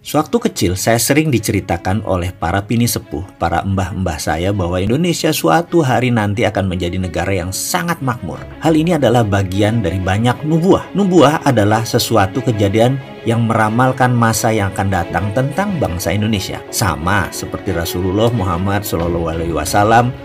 Sewaktu kecil, saya sering diceritakan oleh para pini sepuh, para mbah-mbah saya bahwa Indonesia suatu hari nanti akan menjadi negara yang sangat makmur. Hal ini adalah bagian dari banyak nubuah. Nubuah adalah sesuatu kejadian yang meramalkan masa yang akan datang tentang bangsa Indonesia. Sama seperti Rasulullah Muhammad SAW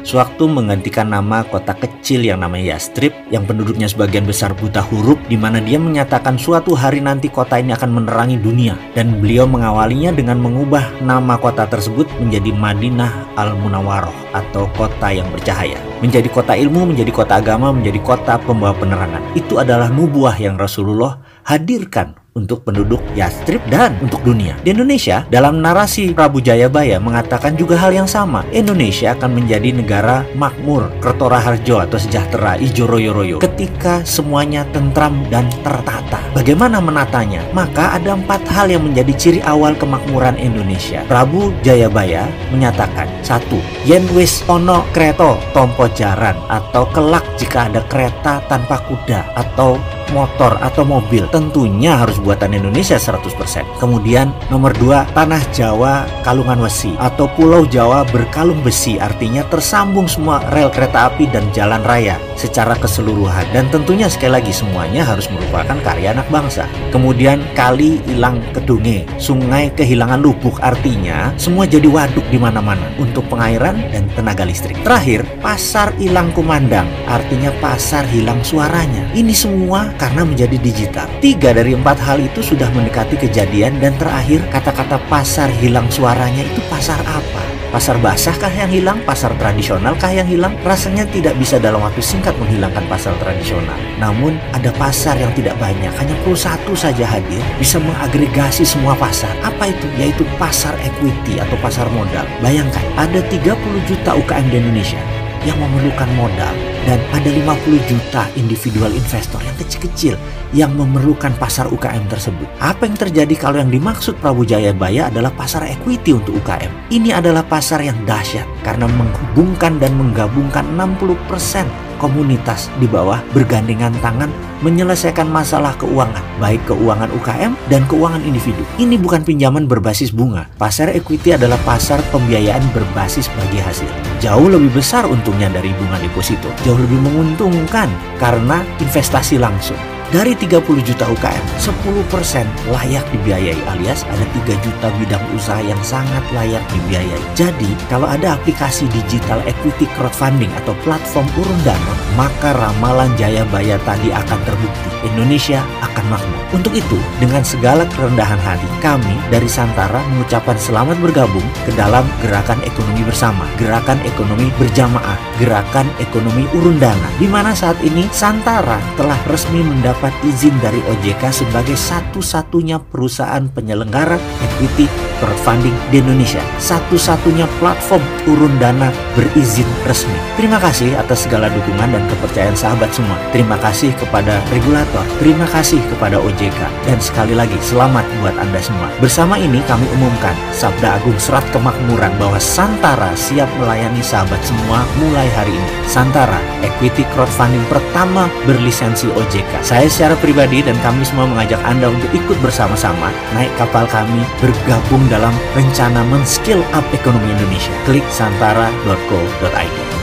sewaktu menggantikan nama kota kecil yang namanya Yastrib, yang penduduknya sebagian besar buta huruf, di mana dia menyatakan suatu hari nanti kota ini akan menerangi dunia. Dan beliau mengawalinya dengan mengubah nama kota tersebut menjadi Madinah Al-Munawwaroh atau kota yang bercahaya. Menjadi kota ilmu, menjadi kota agama, menjadi kota pembawa penerangan. Itu adalah nubuah yang Rasulullah hadirkan untuk penduduk Yastrib dan untuk dunia. Di Indonesia, dalam narasi Prabu Jayabaya mengatakan juga hal yang sama. Indonesia akan menjadi negara makmur, Kertora Harjo atau sejahtera, ijo royo-royo, ketika semuanya tentram dan tertata. Bagaimana menatanya? Maka ada 4 hal yang menjadi ciri awal kemakmuran Indonesia. Prabu Jayabaya menyatakan, 1. Yen wis ono kreto tompo jaran, atau kelak jika ada kereta tanpa kuda atau motor atau mobil, tentunya harus buatan Indonesia 100%. Kemudian nomor 2, tanah Jawa kalungan wesi atau pulau Jawa berkalung besi, artinya tersambung semua rel kereta api dan jalan raya secara keseluruhan, dan tentunya sekali lagi semuanya harus merupakan karya anak bangsa. Kemudian kali hilang kedunge, sungai kehilangan lubuk, artinya semua jadi waduk di mana-mana untuk pengairan dan tenaga listrik. Terakhir, pasar hilang kumandang, artinya pasar hilang suaranya. Ini semua karena menjadi digital. 3 dari 4 hal itu sudah mendekati kejadian. Dan terakhir, kata-kata pasar hilang suaranya itu pasar apa? Pasar basah kah yang hilang? Pasar tradisional kah yang hilang? Rasanya tidak bisa dalam waktu singkat menghilangkan pasar tradisional. Namun ada pasar yang tidak banyak, hanya perlu 1 saja hadir, bisa mengagregasi semua pasar. Apa itu? Yaitu pasar equity atau pasar modal. Bayangkan, ada 30 juta UKM di Indonesia yang memerlukan modal, dan ada 50 juta individual investor yang kecil-kecil yang memerlukan pasar UKM tersebut. Apa yang terjadi kalau yang dimaksud Prabu Jayabaya adalah pasar equity untuk UKM? Ini adalah pasar yang dahsyat karena menghubungkan dan menggabungkan 60% komunitas di bawah bergandengan tangan menyelesaikan masalah keuangan, baik keuangan UKM dan keuangan individu. Ini bukan pinjaman berbasis bunga. Pasar equity adalah pasar pembiayaan berbasis bagi hasil. Jauh lebih besar untungnya dari bunga deposito, jauh lebih menguntungkan karena investasi langsung. Dari 30 juta UKM, 10% layak dibiayai, alias ada 3 juta bidang usaha yang sangat layak dibiayai. Jadi, kalau ada aplikasi digital equity crowdfunding atau platform urun dana, maka ramalan Jayabaya tadi akan terbukti. Indonesia akan makmur. Untuk itu, dengan segala kerendahan hati, kami dari Santara mengucapkan selamat bergabung ke dalam gerakan ekonomi bersama, gerakan ekonomi berjamaah, gerakan ekonomi urun dana, di mana saat ini Santara telah resmi mendapat izin dari OJK sebagai satu-satunya perusahaan penyelenggara equity crowdfunding di Indonesia, satu-satunya platform urun dana berizin resmi. Terima kasih atas segala dukungan dan kepercayaan sahabat semua. Terima kasih kepada regulator, terima kasih kepada OJK, dan sekali lagi selamat buat Anda semua. Bersama ini kami umumkan Sabda Agung Serat Kemakmuran bahwa Santara siap melayani sahabat semua mulai hari ini. Santara, equity crowdfunding pertama berlisensi OJK. Saya secara pribadi dan kami semua mengajak Anda untuk ikut bersama-sama naik kapal kami, bergabung dalam rencana men-skill up ekonomi Indonesia. Klik santara.co.id.